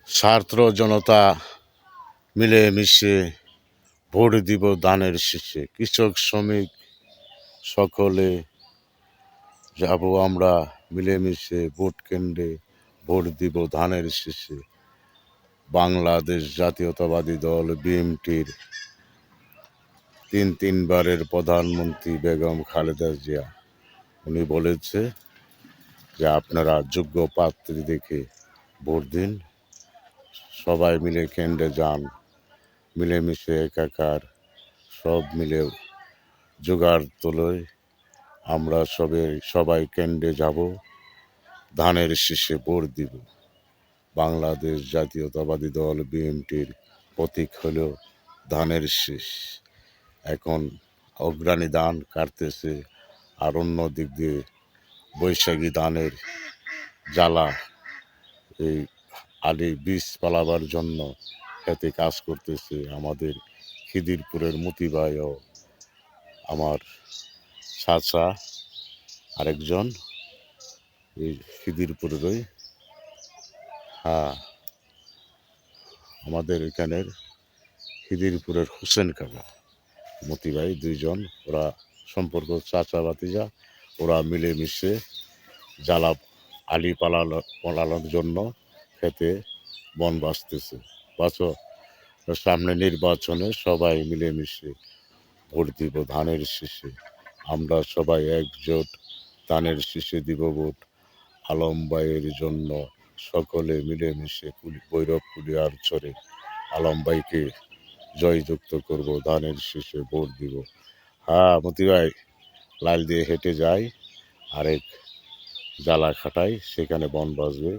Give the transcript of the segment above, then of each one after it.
ছাত্র জনতা মিলেমিশে ভোট দিব ধানের শীষে। কৃষক শ্রমিক সকলে যাব আমরা মিলেমিশে ভোট কেন্দ্রে, ভোট দিব ধানের শীষে। বাংলাদেশ জাতীয়তাবাদী দল বিএনপির তিনবারের প্রধানমন্ত্রী বেগম খালেদা জিয়া উনি বলেছে যে আপনারা যোগ্য প্রার্থী দেখে ভোট দিন, সবাই মিলে কেন্দ্রে যান, মিলেমিশে একাকার সব মিলে জোগাড় তোলে, আমরা সবাই কেন্দ্রে যাব, ধানের শীষে ভোট দিব। বাংলাদেশ জাতীয়তাবাদী দল বিএনপির প্রতীক হলো ধানের শীষ। এখন অগ্রণী ধান কাটতেছে, আর অন্য দিক দিয়ে বৈশাখী ধানের জ্বালা এই আলি বীজ পালাবার জন্য খেতে কাজ করতেছে আমাদের খিদিরপুরের মতি ভাই ও আমার চাচা আরেকজন এই খিদিরপুরেরই। হ্যাঁ, আমাদের এখানের খিদিরপুরের হোসেন কাকা মতি ভাই দুইজন, ওরা সম্পর্ক চাচা ভাতিজা, ওরা মিলেমিশে জ্বালা আলি পালানোর জন্য খেতে বন বাঁচতেছে। সামনে নির্বাচনে সবাই মিলেমিশে ভোট দিব ধানের শীষে। আমরা সবাই একজোট, ধানের শীষে দিব ভোট। আলম ভাইয়ের জন্য সকলে মিলেমিশে ভৈরব কুলিয়ার চরে আলম ভাইকে জয়যুক্ত করব, ধানের শীষে ভোট দিব। হ্যাঁ মতি ভাই, লাইল দিয়ে হেঁটে যাই, আরেক জ্বালা খাটাই, সেখানে বন বাজবে।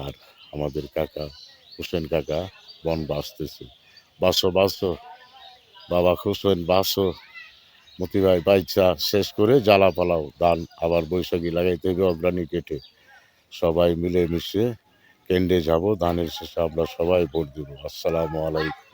আর আমাদের কাকা হোসেন কাকা বন বাঁচতেছে। বাঁচো বাঁচো বাবা হোসেন, বাঁচো। মতি ভাই বাইচা শেষ করে জ্বালা পালাও, ধান আবার বৈশাখী লাগাইতে হবে অগ্রাণী কেটে। সবাই মিলেমিশে কেন্দ্রে যাব, ধানের শেষে আমরা সবাই ভোট দিব। আসসালামু আলাইকুম।